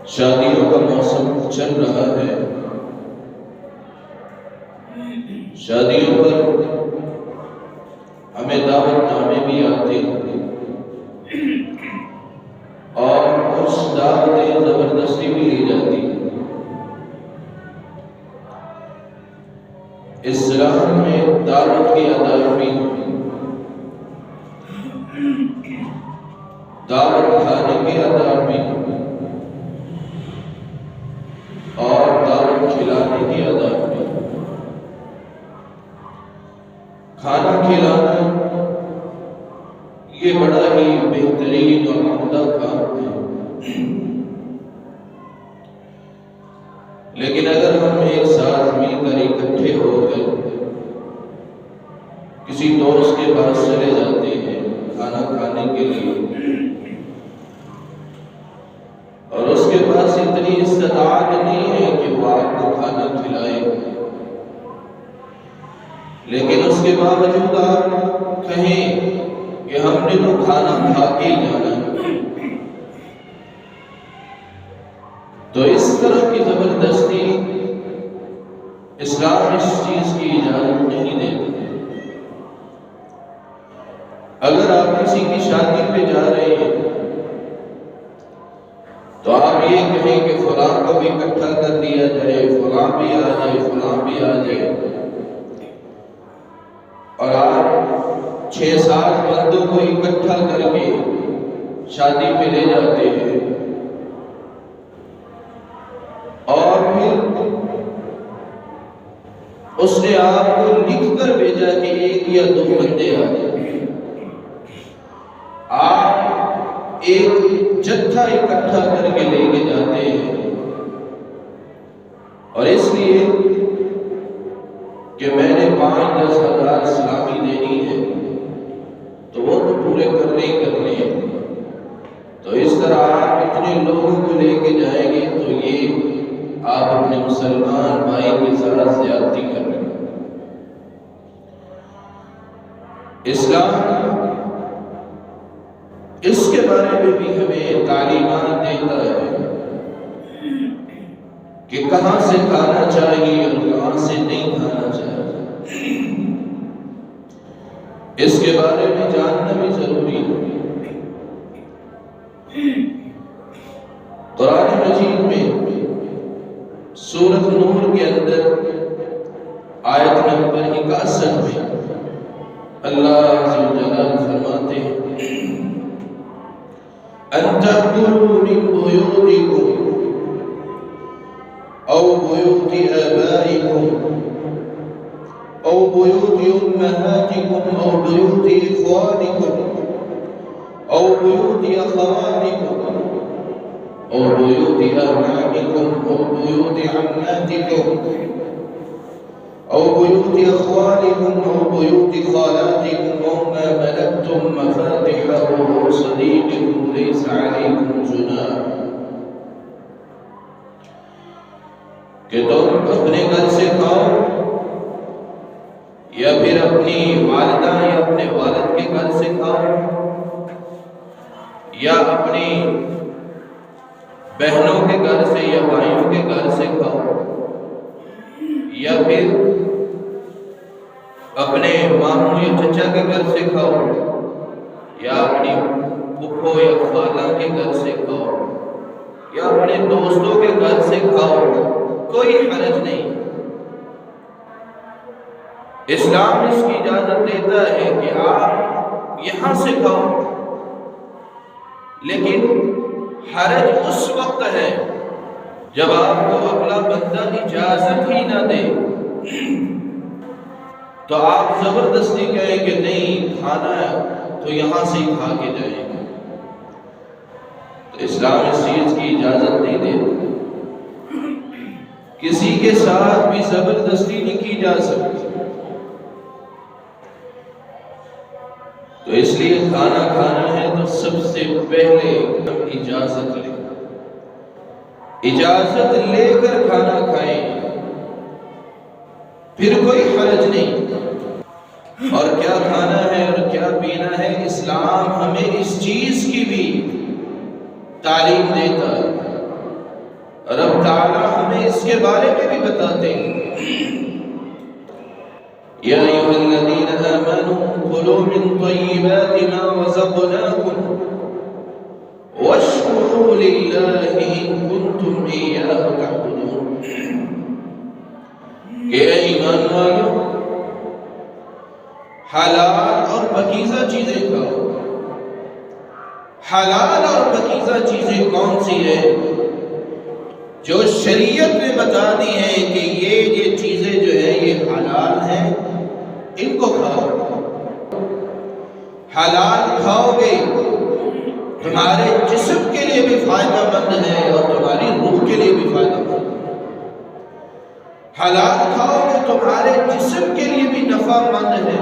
شادیوں کا موسم چل رہا ہے۔ شادیوں پر ہمیں دعوت نامے بھی آتے ہیں اور کچھ دعوتیں زبردستی بھی لی جاتی ہیں۔ اسلام میں دعوت کی ادائیگی، دعوت کھانے کی ادائیگی اور دعوت کھلانے کی ادائیگی۔ کھانا کھلانا یہ بڑا ہی بہترین اور عمدہ کام ہے، لیکن اگر ہم ایک ساتھ مل کر اکٹھے ہو کر کسی دوست کے پاس چلے جاتے ہیں کھانا کھانے کے لیے، اور اس کے پاس اتنی استطاعت نہیں ہے کہ وہ آپ کو کھانا کھلائے، لیکن اس کے باوجود آپ کہیں کہ ہم نے تو کھانا کھا کے ہی جانا ہے، تو اس طرح کی زبردستی اسلام اس چیز کی اجازت نہیں دیتا۔ اگر آپ کسی کی شادی پہ جا رہے ہیں تو آپ یہ کہیں کہ فلاں کو بھی اکٹھا کر دیا جائے، فلاں بھی آ جائے، فلاں بھی آ جائے، اور آپ 6-7 بندوں کو اکٹھا کر کے شادی پہ لے جاتے ہیں، اور پھر اس نے آپ کو لکھ کر بھیجا کہ 1 یا 2 بندے آ جائیں۔ آپ ایک جتھا اکٹھا کر کے لے کے جاتے ہیں، اور اس لیے کہ میں نے 5-10 ہزار سلامی دینی ہے تو وہ تو پورے کرنے ہی کرنے ہیں، تو اس طرح آپ اتنے لوگوں کو لے کے جائیں گے تو یہ آپ اپنے مسلمان بھائی کے ساتھ زیادتی کر رہے ہیں۔ اسلام اس کے بارے میں بھی ہمیں تعلیمات دیتا ہے کہ کہاں سے کھانا چاہیے اور کہاں سے نہیں کھانا چاہیے، اس کے بارے میں جاننا بھی ضروری ہے۔ قرآن مجید میں سورۃ نور کے اندر آیت نمبر 61 میں اللہ عز و جل فرماتے ہیں أَن تَأْكُلُوا مِن بُيُوتِكُمْ أَوْ بُيُوتِ آبَائِكُمْ أَوْ بُيُوتِ أُمَّهَاتِكُمْ أَوْ بُيُوتِ إِخْوَانِكُمْ أَوْ بُيُوتِ أَخَوَاتِكُمْ أَوْ بُيُوتِ أَعْمَامِكُمْ أَوْ بُيُوتِ عَمَّاتِكُمْ أَوْ بُيُوتِ أَخْوَالِكُمْ أَوْ بُيُوتِ خَالَاتِكُمْ أَوْ مَا مَلَكْتُم مَّفَاتِحَهُ أَوْ صَدِيقِكُمْ لَيْسَ عَلَيْكُمْ جُنَاحٌ، کہ تم اپنے گھر سے کھاؤ یا پھر اپنی والدہ یا اپنے والد کے گھر سے کھاؤ یا اپنی بہنوں کے گھر سے یا بھائیوں کے گھر سے کھاؤ یا پھر اپنے ماموں یا چچا کے گھر سے کھاؤ یا اپنی پھپھو یا خالہ کے گھر سے کھاؤ یا اپنے دوستوں کے گھر سے کھاؤ، کوئی حرج نہیں۔ اسلام اس کی اجازت دیتا ہے کہ آپ یہاں سے کھاؤ، لیکن حرج اس وقت ہے جب آپ کو اگلا بندہ اجازت ہی نہ دے تو آپ زبردستی کہیں کہ نہیں کھانا ہے تو یہاں سے ہی کھا کے جائیں گے، تو اسلام اس چیز کی اجازت نہیں دیتا۔ کسی کے ساتھ بھی زبردستی نہیں کی جا سکتی، تو اس لیے کھانا کھانا ہے تو سب سے پہلے ہم اجازت لیں، اجازت لے کر کھانا کھائیں، پھر کوئی حرج نہیں۔ اور کیا کھانا ہے اور کیا پینا ہے، اسلام ہمیں اس چیز کی بھی تعلیم دیتا ہے کے بارے میں بھی بتاتے ہیں. یا ایھا الذین آمنوا کلوا من طیبات ما رزقناکم واشکروا للہ ان کنتم ایاہ تعبدون. کہ اے ایمان والو حلال اور پاکیزہ چیزیں کھاؤ. حلال اور پاکیزہ چیزیں کون سی ہیں؟ جو شریعت نے بتا دی ہیں کہ یہ چیزیں جو ہیں یہ حلال ہیں، ان کو کھاؤ. حلال کھاؤ گے تمہارے جسم کے لیے بھی فائدہ مند ہے اور تمہاری روح کے لیے بھی فائدہ مند ہے. حلال کھاؤ گے تمہارے جسم کے لیے بھی نفع مند ہے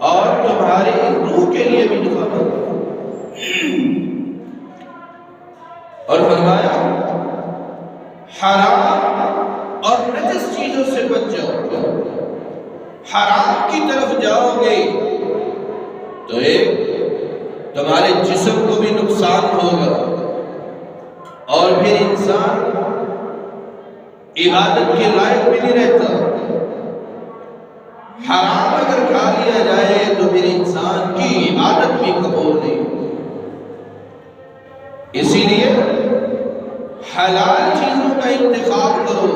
اور تمہاری روح کے لیے بھی نفع مند ہے. اور فرمایا حرام اور نجس چیزوں سے بچ جاؤ. حرام کی طرف جاؤ گے تو ایک تمہارے جسم کو بھی نقصان ہوگا اور پھر انسان عبادت کے لائق بھی نہیں رہتا. حرام اگر کھا لیا جائے تو پھر انسان کی عبادت بھی قبول نہیں. اسی لیے حلال چیزوں کا انتخاب کرو.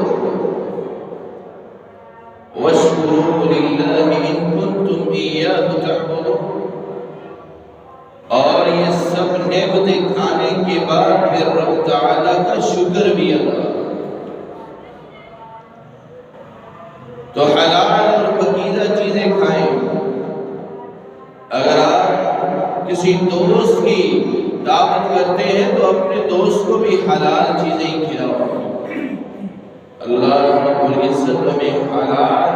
وَاشْكُرُوا لِلَّهِ إِن كُنتُمْ إِيَّاهُ تَعْبُدُونَ. اور یہ سب نعمتیں کھانے کے بعد پھر رب تعالیٰ کا شکر بھی ادا. تو حلال اور پاکیزہ چیزیں کھائیں. اگر آپ کسی دوست کی دعوت کرتے ہیں تو اپنے دوست کو بھی حلال چیزیں ہی کھلاؤ. اللہ رب العزت ہمیں حلال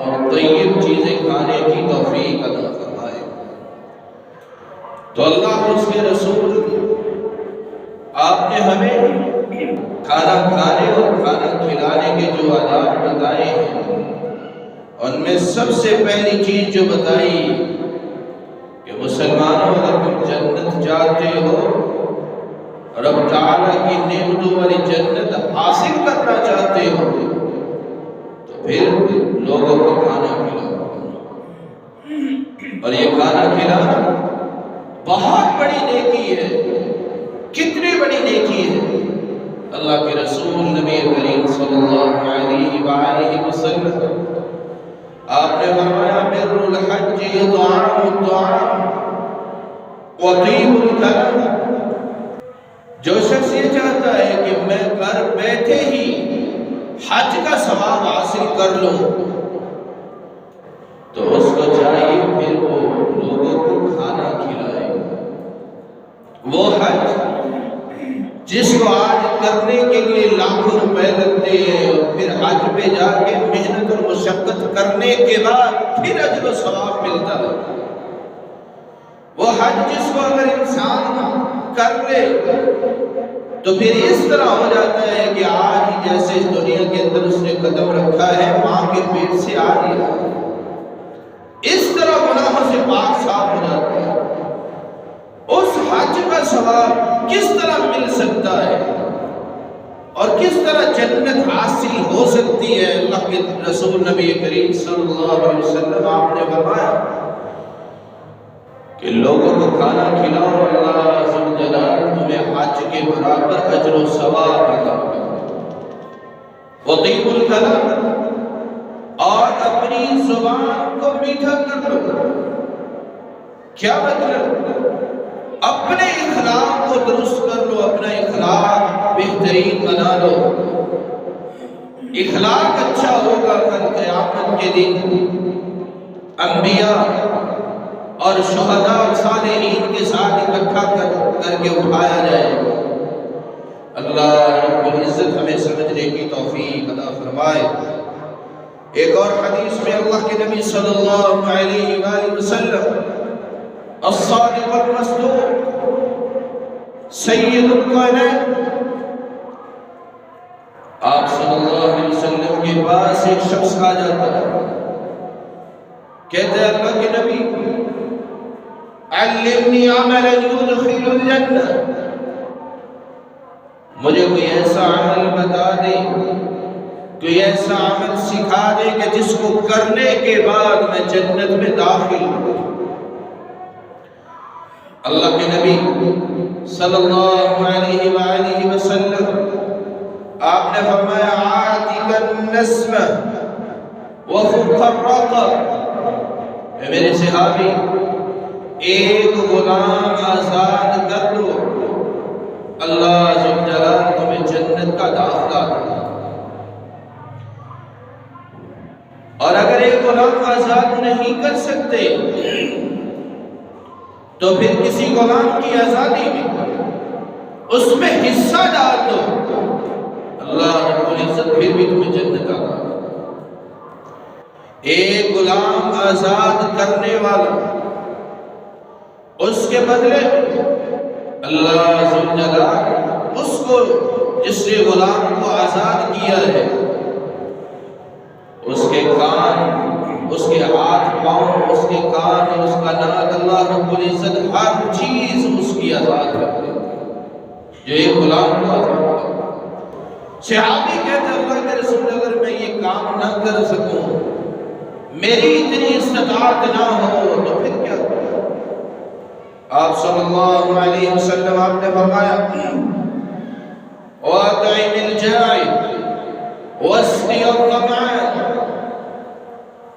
اور طیب چیزیں کھانے کی توفیق عطا فرمائے. تو اللہ اور اس کے رسول آپ نے ہمیں کھانا کھانے اور کھانا کھلانے کے جو آداب بتائے ہیں ان میں سب سے پہلی چیز جو بتائی کہ مسلمانوں اگر تم جنت چاہتے ہو، رب تعالیٰ کی نعمتوں والی جنت حاصل کرنا چاہتے ہو تو پھر لوگوں کو کھانا کھلاؤ. اور یہ کھانا کھلانا بہت بڑی نیکی ہے. کتنی بڑی نیکی ہے. اللہ کے رسول نبی کریم صلی اللہ علیہ وآلہ وسلم آپ نے فرمایا بر الحج اطعام الطعام وطیب الکلام. جو شخص یہ چاہتا ہے کہ میں گھر بیٹھے ہی حج کا ثواب حاصل کر لوں تو اس کو چاہیے پھر وہ لوگوں کو کھانا کھلائے. وہ حج جس کو آج کرنے کے لیے لاکھوں روپے لگتے ہیں اور پھر حج پہ جا کے محنت اور مشقت کرنے کے بعد پھر اجر و ثواب ملتا ہے. وہ حج جس کو اگر انسان کر لے تو پھر اس طرح ہو جاتا ہے کہ آج ہی جیسے اس دنیا کے اندر اس نے قدم رکھا ہے ماں کے پیٹ سے آج ہی اس طرح گناہوں سے پاک صاف ہو جاتا ہے. اس حج کا ثواب کس طرح مل سکتا ہے اور کس طرح جنت حاصل ہو سکتی ہے؟ اللہ کے رسول نبی کریم صلی اللہ علیہ وسلم آپ نے فرمایا کہ لوگوں کو کھانا کھلاؤ، اللہ عز و جل تمہیں حج کے برابر اجر و ثواب عطا کرے. وطیب الکلام، اور اپنی زبان کو میٹھا کر لو. کیا مطلب؟ اپنے اخلاق کو درست کر لو، اپنا اخلاق بہترین بنا لو. اخلاق اچھا ہوگا کل قیامت کے دن انبیاء اور شہداء اور صالحین کے ساتھ اکٹھا کر کے اٹھایا جائے. اللہ رب العزت ہمیں سمجھنے کی توفیق عطا فرمائے. ایک اور حدیث میں اللہ کے نبی صلی اللہ علیہ وآلہ وسلم الصادق المصدوق سید الکونین، آپ صلی اللہ علیہ وسلم کے پاس ایک شخص آ جاتا ہے، کہتے ہیں اللہ کے نبی علمنی عملا یدخل الجنہ، مجھے کوئی ایسا عمل بتا دے، کوئی ایسا عمل سکھا دے کہ جس کو کرنے کے بعد میں جنت میں داخل ہوں۔ اللہ کے نبی صلی اللہ علیہ وآلہ وسلم آپ نے فرمایا عاتق النسم وفق الرقب، اے میرے صحابی ایک غلام آزاد کر دو، اللہ ذو جلال تمہیں جنت کا داخلہ دے۔ اور اگر ایک غلام آزاد نہیں کر سکتے تو پھر کسی غلام کی آزادی میں اس میں حصہ ڈال دو، اللہ رب العزت پھر بھی تمہیں جنت عطا کرے۔ ایک غلام آزاد کرنے والا، اس کے بدلے اللہ ذو جلال اس کو، جس نے غلام کو آزاد کیا ہے، اس کے کان، اس کے ہاتھ پاؤں، اس کے کان اور اس کا ناک، اللہ رب العزت ہر چیز اس کی آزاد کر دے جو ایک غلام کو آزاد کر۔ صحابی کہتے اللہ کے رسول اگر میں یہ کام نہ کر سکوں، میری اتنی استطاعت نہ ہو تو پھر کیا کروں؟ آپ صلی اللہ علیہ وسلم آپ نے فرمایا وَأَطْعِمِ الْجَائِعَ وَاسْقِ الظَّمَآنَ،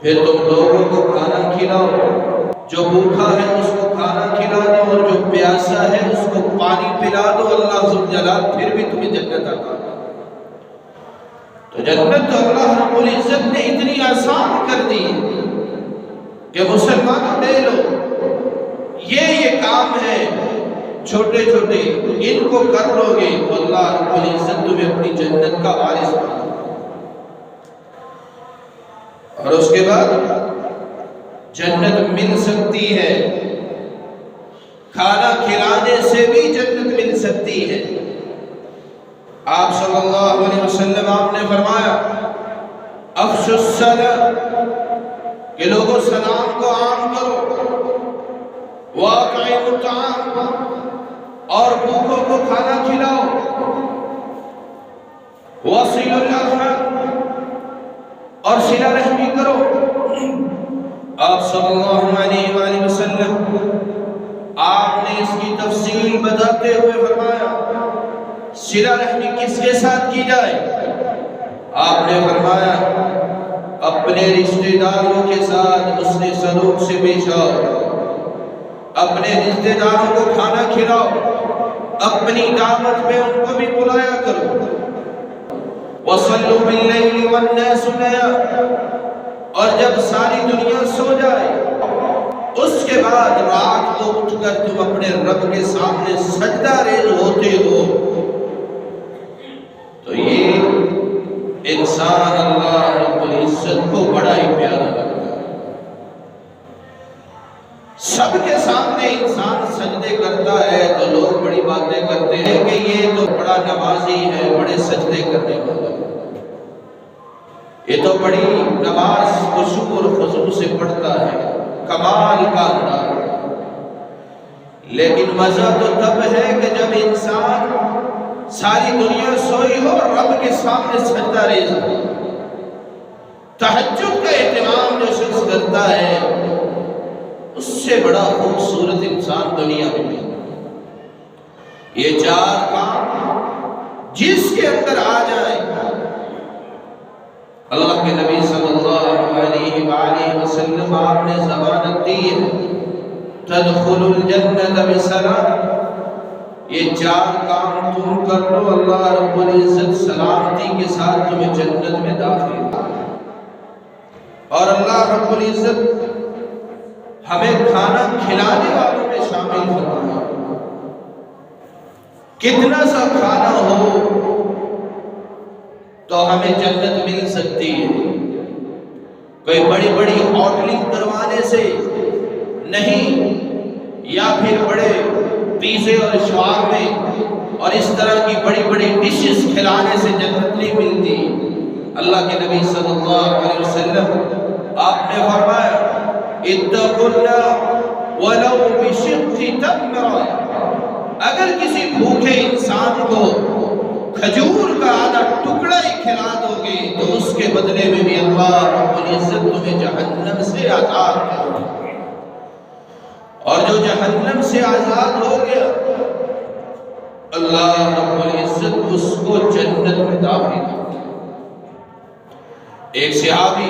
پھر تم لوگوں کو کھانا کھلاؤ، جو بھوکا ہے اس کو کھانا کھلا دو اور جو پیاسا ہے اس کو پانی پلا دو، اللہ ذو جلال پھر بھی تمہیں جنت عطا کرے۔ تو جنت تو اللہ رب العزت نے اتنی آسان کر دی کہ مسلمانوں لے لو، یہ کام ہے چھوٹے چھوٹے، ان کو کر لو گے تو اللہ رب العزت تمہیں اپنی جنت کا وارث بنا۔ اور اس کے بعد جنت مل سکتی ہے، کھانا کھلانے سے بھی جنت مل سکتی ہے۔ آپ صلی اللہ علیہ وسلم آپ نے فرمایا افشوا السلام، کہ لوگوں سلام کو عام کرو، واطعموا الطعام، اور بھوکوں کو کھانا کھلاؤ، وصلوا الارحام، اور صلہ رحمی کرو۔ آپ صلی اللہ علیہ وآلہ وسلم آپ نے اس کی تفصیل بتاتے ہوئے فرمایا صلہ رحمی کس کے ساتھ کی جائے؟ آپ نے فرمایا اپنے رشتہ داروں کے ساتھ حسن سلوک سے پیش آؤ، اپنے رشتہ داروں کو کھانا کھلاؤ، اپنی دعوت میں ان کو بھی بلایا کرو۔ وَصَلُّوا بِاللَّيْلِ وَالنَّاسُ نِيَامٌ، اور جب ساری دنیا سو جائے اس کے بعد رات کو اٹھ کر تم اپنے رب کے سامنے سجدہ ریز ہوتے ہو، تو یہ انسان اللہ رب العزت کو بڑا ہی پیارا لگتا ہے۔ سب کے سامنے انسان سجدے کرتا ہے تو لوگ بڑی باتیں کرتے ہیں کہ یہ تو بڑا نمازی ہے، بڑے سجدے کرنے والا ہے، یہ تو بڑی نماز خشوع اور خضوع سے پڑھتا ہے، کمال کا انداز۔ لیکن مزہ تو تب ہے کہ جب انسان ساری دنیا سوئی ہو اور رب کے سامنے سجدہ ریز ہو۔ تہجد کا اہتمام جو شخص کرتا ہے اس سے بڑا خوبصورت انسان دنیا میں نہیں۔ یہ چار کام جس کے اندر آ جائے، اللہ کے نبی صلی اللہ علیہ وآلہ وسلم آپ نے ضمانت دی ہے تدخل الجنت بسلام، یہ چار کام تم کر لو اللہ رب العزت سلامتی کے ساتھ تمہیں جنت میں داخل کرے۔ اور اللہ رب العزت ہمیں کھانا کھلانے والوں میں شامل فرمائے۔ کتنا سا کھانا ہو تو ہمیں جنت مل سکتی ہے، کوئی بڑی بڑی ہوٹلنگ کروانے سے نہیں، یا پھر بڑے پیزے اور شاورمے اور اس طرح کی بڑی بڑی ڈشز کھلانے سے جنت نہیں ملتی۔ اللہ کے نبی صلی اللہ علیہ وسلم آپ نے فرمایا اتقوا النار ولو بشق تمرہ، اگر کسی بھوکے انسان کو کھجور کا آدھا ٹکڑا ہی کھلا دو گے تو اس کے بدلے میں بھی اللہ رب العزت تمہیں جہنم سے آزاد کرے گا، اور جو جہنم سے آزاد ہو گیا اللہ رب العزت اس کو جنت میں داخل کرے گا۔ ایک صحابی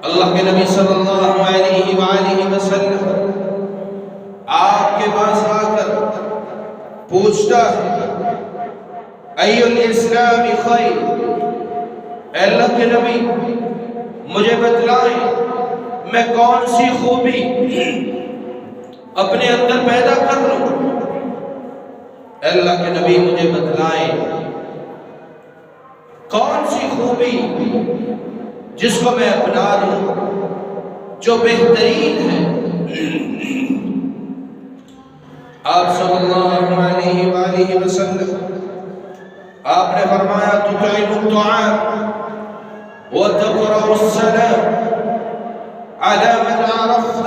اللہ کے نبی صلی اللہ علیہ وآلہ وسلم آپ کے پاس آ کر پوچھتا ہے ایُّ الاسلام خیر، اے اللہ کے نبی مجھے بتلائیں میں کون سی خوبی اپنے اندر پیدا کر لوں، اے اللہ کے نبی مجھے بتلائیں کون سی خوبی جس کو میں اپنا لوں جو بہترین ہے۔ آپ صلی اللہ علیہ وآلہ وسلم آپ نے فرمایا تطعم الطعام وتقرأ السلام على من عرفت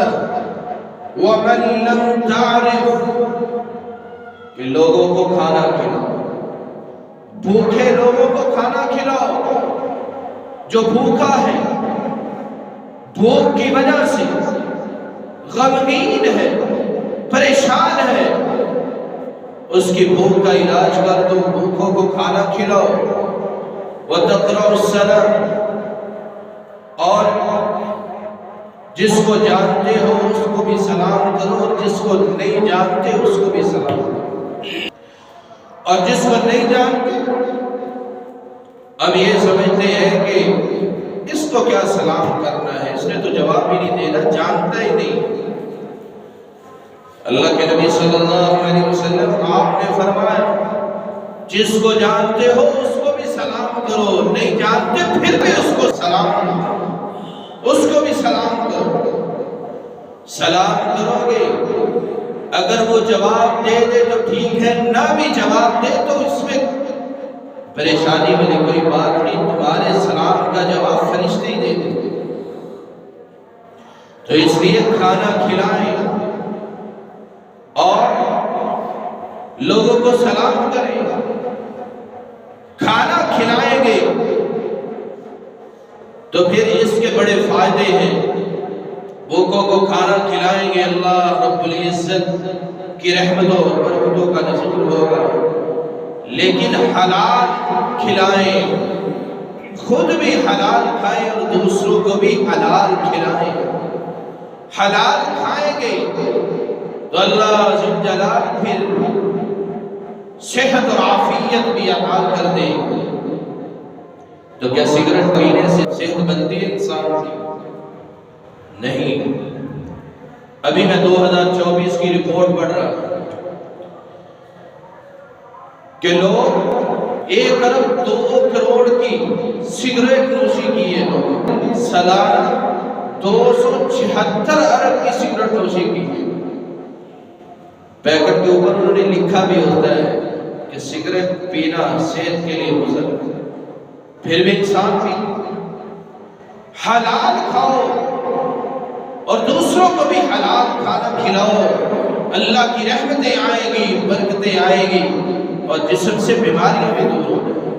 ومن لم تعرف، کہ لوگوں کو کھانا کھلاؤ، بھوکے لوگوں کو کھانا کھلاؤ، جو بھوکا ہے بھوک کی وجہ سے غمگین ہے پریشان ہے اس کی بھوک کا علاج کر دو، بھوکوں کو کھانا کھلاؤ۔ وَتَقْرَأُ السَّلَامَ، اور جس کو جانتے ہو اس کو بھی سلام کرو اور جس کو نہیں جانتے اس کو بھی سلام کرو، اور جس کو نہیں جانتے اب یہ سمجھتے ہیں کہ اس کو کیا سلام کرنا ہے، اس نے تو جواب ہی نہیں دینا، جانتا ہی نہیں۔ اللہ کے نبی صلی اللہ علیہ وسلم آپ نے فرمایا جس کو جانتے ہو اس کو بھی سلام کرو، نہیں جانتے پھر بھی اس کو سلام کرو، اس کو بھی سلام کرو۔ سلام کرو گے اگر وہ جواب دے دے تو ٹھیک ہے، نہ بھی جواب دے تو اس میں پریشانی والی کوئی بات نہیں، تمہارے سلام کا جواب فرشتے ہی دے دیں۔ تو اس لیے کھانا کھلائیں اور لوگوں کو سلام کریں، کھانا کھلائیں گے تو پھر اس کے بڑے فائدے ہیں۔ بھوکوں کو کھانا کھلائیں گے اللہ رب العزت کی رحمتوں اور برکتوں کا نزول ہوگا، لیکن حلال کھلائیں، خود بھی حلال کھائیں اور دوسروں کو بھی حلال کھلائیں۔ حلال کھائیں گے تو اللہ عز جلال پھر صحت اور عافیت بھی عطا کر دیں گے۔ تو کیا سگریٹ پینے سے صحت بنتی ہے انسان کی؟ نہیں۔ ابھی میں 2024 کی رپورٹ پڑھ رہا تھا کہ لوگ 1 ارب 2 کروڑ کی سگریٹ نوشی کی ہے، لوگ سالانہ 276 ارب کی سگریٹ نوشی کی ہے۔ پیکٹ کے اوپر انہوں نے لکھا بھی ہوتا ہے کہ سگریٹ پینا صحت کے لیے مضر ہے، پھر بھی انسان بھی حلال کھاؤ اور دوسروں کو بھی حلال کھانا کھلاؤ، اللہ کی رحمتیں آئیں گی، برکتیں آئیں گی اور جسم سے بیماریاں بھی دور ہو جائیں۔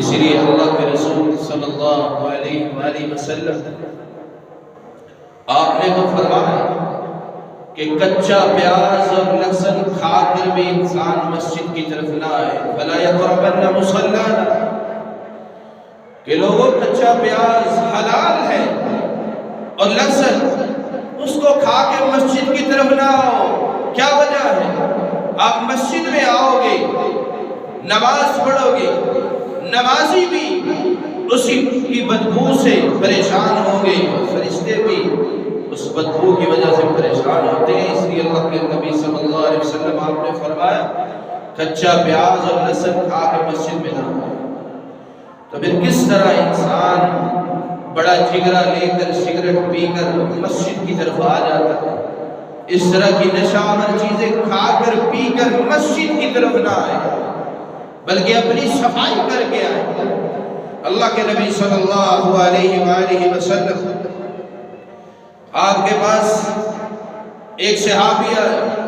اس لیے اللہ کے رسول صلی اللہ علیہ وآلہ وسلم آپ نے تو فرمایا کہ کچا پیاز اور لہسن کھا کر بھی انسان مسجد کی طرف نہ آئے، فَلَا يَقْرَبَنَّ مُصَلَّانَا، کہ لوگوں کچا پیاز حلال ہے اور لہسن اس کو کھا کے مسجد کی طرف نہ آؤ۔ کیا وجہ ہے؟ آپ مسجد میں آؤ گے، نماز پڑھو گے، نمازی بھی اسی کی بدبو سے پریشان ہوں گے، فرشتے بھی اس بدبو کی وجہ سے پریشان ہوتے ہیں۔ اس لیے اللہ کے نبی صلی اللہ علیہ وسلم آپ نے فرمایا کچا پیاز اور لہسن کھا کے مسجد میں نہ آئے۔ تو پھر کس طرح انسان بڑا جگرا لے کر سگریٹ پی کر مسجد کی طرف آ جاتا ہے؟ اس طرح کی نشاور چیزیں کھا کر پی کر مسجد کی طرف نہ آئے، بلکہ اپنی صفائی کر کے آئے۔ اللہ کے نبی صلی اللہ علیہ وآلہ وسلم آپ کے پاس ایک صحابی آیا،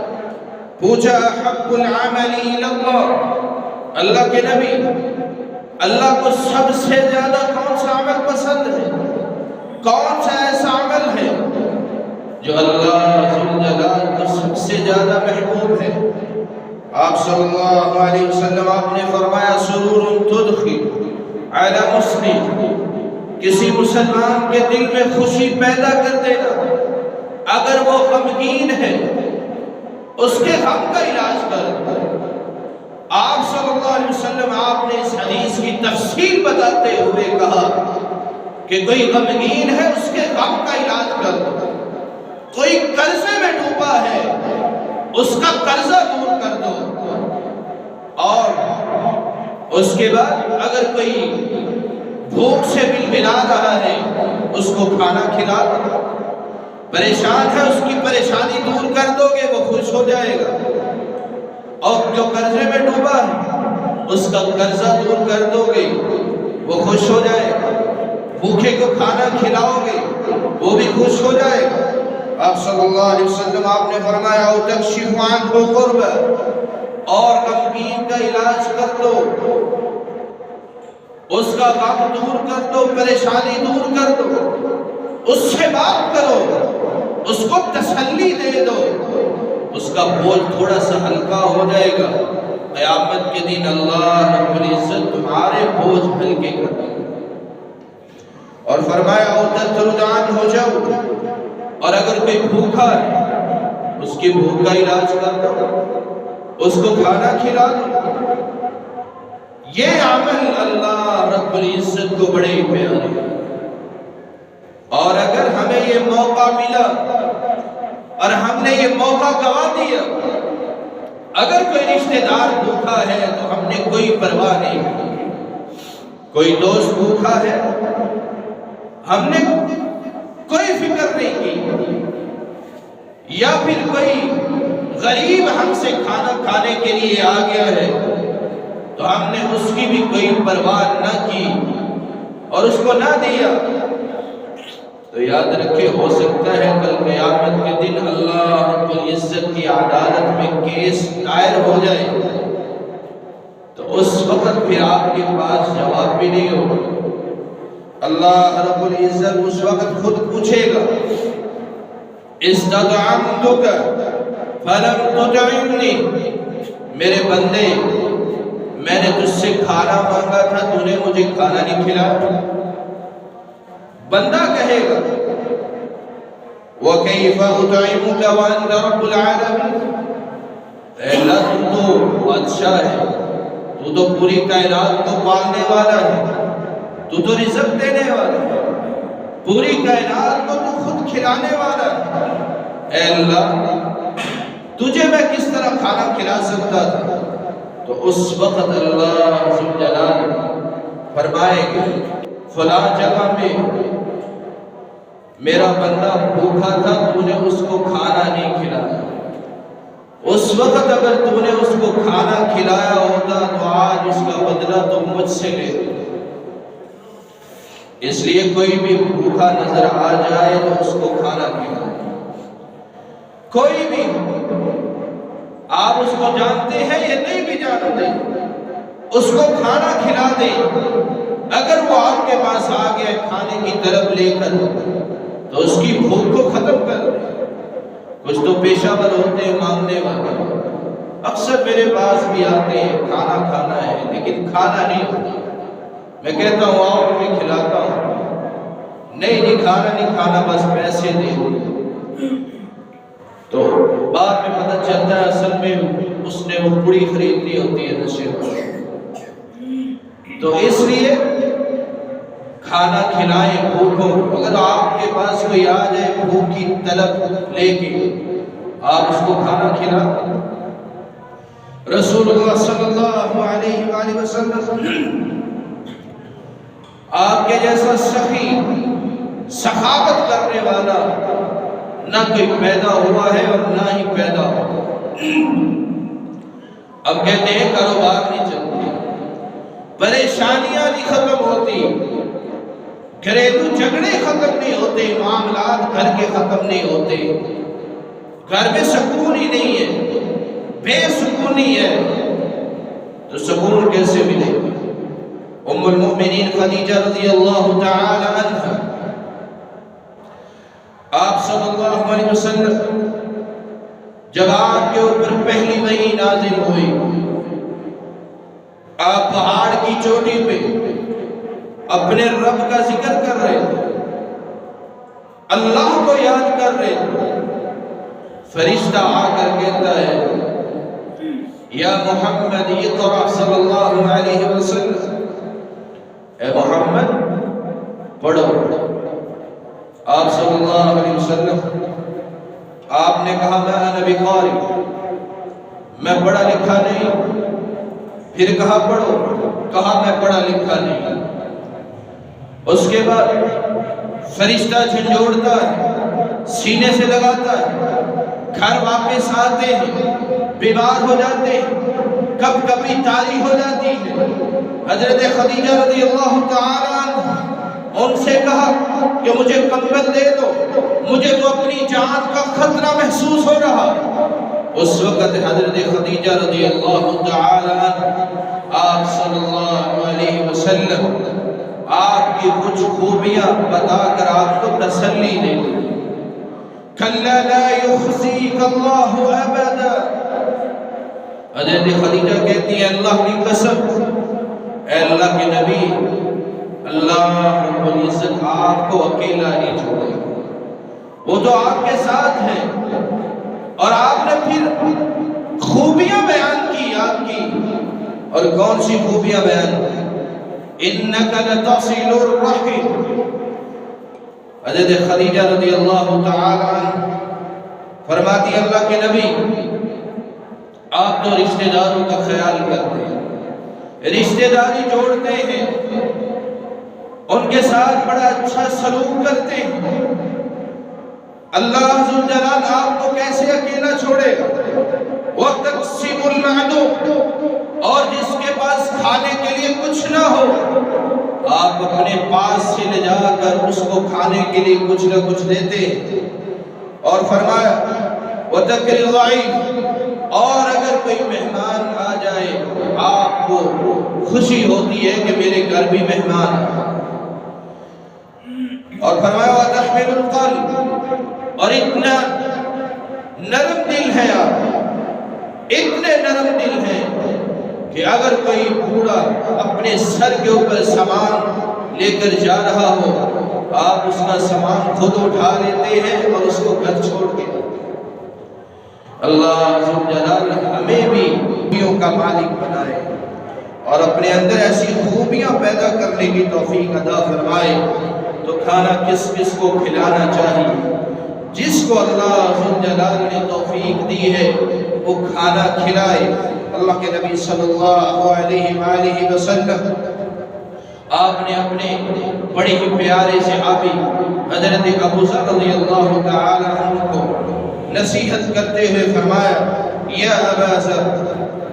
پوچھا احب العمل الی اللہ، اللہ کے نبی، اللہ کو سب سے زیادہ کون سا عمل پسند ہے؟ کون سا ایسا عمل ہے جو اللہ ذوالجلال کو سب سے زیادہ محبوب ہے؟ آپ صلی اللہ علیہ وسلم آپ نے فرمایا سرور تدخل علی مسلم، کسی مسلمان کے دل میں خوشی پیدا کر دینا، اگر وہ غمگین ہے اس کے غم کا علاج کر۔ آپ صلی اللہ علیہ وسلم آپ نے اس حدیث کی تفصیل بتاتے ہوئے کہا کہ کوئی غمگین ہے اس کے غم کا علاج کر، کوئی قرضے میں ڈوبا ہے اس کا قرضہ دور کر دو، اور اس کے بعد اگر کوئی بھوک سے بلبلا رہا ہے اس کو کھانا کھلا دو، پریشان ہے اس کی پریشانی دور کر دو گے وہ خوش ہو جائے گا، اور جو قرضے میں ڈوبا ہے اس کا قرضہ دور کر دو گے وہ خوش ہو جائے گا، بھوکے کو کھانا کھلاؤ گے وہ بھی خوش ہو جائے گا۔ آپ صلی اللہ علیہ وسلم آپ نے فرمایا او تکشف عنہ قربہ، اور غمگین کا علاج کر دو، اس کا غم دور کر دو، پریشانی دور کر دو، اس سے بات کرو، اس کو تسلی دے دو، اس کا بوجھ تھوڑا سا ہلکا ہو جائے گا، قیامت کے دن اللہ رب العزت تمہارے بوجھ ہلکے کر دے گا۔ اور فرمایا او تطرد عنہ جوع، اور اگر کوئی بھوکا ہے اس کی بھوک کا علاج کر دو، اس کو کھانا کھلا دو۔ یہ عمل اللہ رب العزت کو بڑے پیارے ہیں، اور اگر ہمیں یہ موقع ملا اور ہم نے یہ موقع گوا دیا، اگر کوئی رشتہ دار بھوکا ہے تو ہم نے کوئی پرواہ نہیں کی، کوئی دوست بھوکا ہے ہم نے کوئی فکر نہیں کی، یا پھر کوئی غریب ہم سے کھانا کھانے کے لیے آ گیا ہے تو ہم نے اس کی بھی کوئی پرواہ نہ کی اور اس کو نہ دیا، تو یاد رکھے ہو سکتا ہے کل قیامت کے دن اللہ رب العزت کی عدالت میں کیس دائر ہو جائے، تو اس وقت پھر آپ کے پاس جواب بھی نہیں ہوگا۔ اللہ رب العزت اس وقت خود پوچھے گا استطعمتک فلم تطعمنی، میرے بندے میں نے تجھ سے کھانا مانگا تھا تو نے مجھے کھانا نہیں کھلایا۔ بندہ کہے گا وَكَيْفَ أُطْعِمُكَ وَأَنْتَ رَبُّ الْعَالَمِينَ، اے اللہ تو بادشاہ ہے، تو پوری کائنات کو پالنے والا ہے، تو رزق دینے والا ہے، پوری کائنات کو تو خود کھلانے والا ہے، اے اللہ تجھے میں کس طرح کھانا کھلا سکتا تھا؟ تو اس وقت اللہ ذوالجلال فرمائے گا فلاں جگہ میں میرا بندہ بھوکا تھا تو نے اس کو کھانا نہیں کھلایا، اس وقت اگر تو نے اس کو کھانا کھلایا ہوتا تو آج اس کا بدلہ تو مجھ سے لے لیتا۔ اس لیے کوئی بھی بھوکا نظر آ جائے تو اس کو کھانا کھلائے، کوئی بھی، آپ اس کو جانتے ہیں یا نہیں بھی جانتے، اس کو کھانا کھلا دیں۔ اگر وہ آپ کے پاس آ گیا کھانے کی طلب لے کر تو اس کی بھوک کو ختم کر دیں۔ کچھ تو پیشہ ور ہوتے ہیں مانگنے والے، اکثر میرے پاس بھی آتے ہیں کھانا کھانا ہے لیکن کھانا نہیں ہوتا، میں کہتا ہوں آؤ تمہیں کھلاتا ہوں، نہیں کھانا نہیں کھانا بس پیسے دے دو، تو بعد میں پتہ چلتا ہے اصل میں اس نے وہ پوڑی خریدنی ہوتی ہے نشے پر۔ تو اس لیے کھانا کھلائیں بھوکوں، اگر آپ کے پاس کوئی آ جائے بھوک کی طلب لے کے آپ اس کو کھانا کھلا۔ رسول اللہ صلی اللہ علیہ وآلہ وسلم آپ کے جیسا سخی سخاوت کرنے والا نہ کوئی پیدا ہوا ہے اور نہ ہی پیدا ہوگا۔ اب کہتے ہیں کاروبار نہیں چلتے، پریشانیاں نہیں ختم ہوتی، گھریلو جھگڑے ختم نہیں ہوتے، معاملات گھر کے ختم نہیں ہوتے، گھر میں سکون ہی نہیں ہے، بے سکونی ہے، تو سکون کیسے ملے گا؟ ام المؤمنین خدیجہ رضی اللہ تعالی عنہ، آپ صلی اللہ علیہ وسلم جب آپ کے اوپر پہلی وحی نازل ہوئی، آپ پہاڑ کی چوٹی پہ اپنے رب کا ذکر کر رہے تھے، اللہ کو یاد کر رہے تھے، فرشتہ آ کر کہتا ہے یا محمد اقرأ صلی اللہ علیہ وسلم، اے محمد پڑھو۔ آپ صلی اللہ علیہ وسلم آپ نے کہا میں انا بقاری، میں پڑھا لکھا نہیں۔ پھر کہا پڑھو، کہا میں پڑھا لکھا نہیں۔ اس کے بعد فرشتہ جھنجھوڑتا ہے، سینے سے لگاتا ہے، گھر واپس آتے ہیں، بیمار ہو جاتے ہیں، کب کبھی تاری ہو جاتی ہے۔ حضرت خدیجہ رضی اللہ تعالیٰ عنہ ان سے کہا کہ مجھے کمبل دے دو، مجھے تو اپنی جان کا خطرہ محسوس ہو رہا۔ اس وقت حضرت خدیجہ رضی اللہ تعالیٰ عنہ آپ صلی اللہ علیہ وسلم آپ کی کچھ خوبیاں بتا کر آپ کو تسلی دے دی۔ کَلَّا لَا يُخْزِيكَ اللَّهُ أَبَدًا، حضرت خدیجہ کہتی ہے اللہ کی قسم، اے اللہ کے نبی، اللہ رب العزت آپ کو اکیلا نہیں چھوڑے گا، وہ تو آپ کے ساتھ ہیں۔ اور آپ نے پھر خوبیاں بیان کی آپ کی، اور کون سی خوبیاں بیان کی؟ اِنَّكَ لَتَصِلُ الرَّحِمَ۔ حضرت خدیجہ رضی اللہ تعالی عنہ فرماتی اللہ کے نبی آپ تو رشتہ داروں کا خیال کرتے ہیں، رشتہ داری جوڑتے ہیں، ان کے ساتھ بڑا اچھا سلوک کرتے ہیں، اللہ ذوالجلال آپ کو کیسے اکیلا چھوڑے گا؟ وَتَقْسِمُ الْمَعْدُومَ، اور جس کے پاس کھانے کے لیے کچھ نہ ہو آپ اپنے پاس سے لے جا کر اس کو کھانے کے لیے کچھ نہ کچھ دیتے ہیں۔ اور فرمایا وَتَكْرِمُ الضَّيْفَ، اور اگر کوئی مہمان آ جائے آپ کو خوشی ہوتی ہے کہ میرے گھر بھی مہمان آئے۔ اور فرمایا وَتَحْمِلُ الْقَلْبَ، اور اتنا نرم دل ہے آپ، اتنے نرم دل ہیں کہ اگر کوئی بوڑھا اپنے سر کے اوپر سامان لے کر جا رہا ہو آپ اس کا سامان خود اٹھا لیتے ہیں اور اس کو گھر چھوڑ کے۔ اللہ ذوالجلال ہمیں بھی خوبیوں کا مالک بنائے اور اپنے اندر ایسی خوبیاں پیدا کرنے کی توفیق عطا فرمائے۔ تو کھانا کس کس کو کھلانا چاہیے؟ جس کو اللہ ذوالجلال نے توفیق دی ہے وہ کھانا کھلائے۔ اللہ کے نبی صلی اللہ علیہ وآلہ وسلم آپ نے اپنے بڑے ہی پیارے صحابی حضرت ابو ذر رضی اللہ تعالی عنہ کو نصیحت کرتے ہوئے فرمایا یا ابا ذر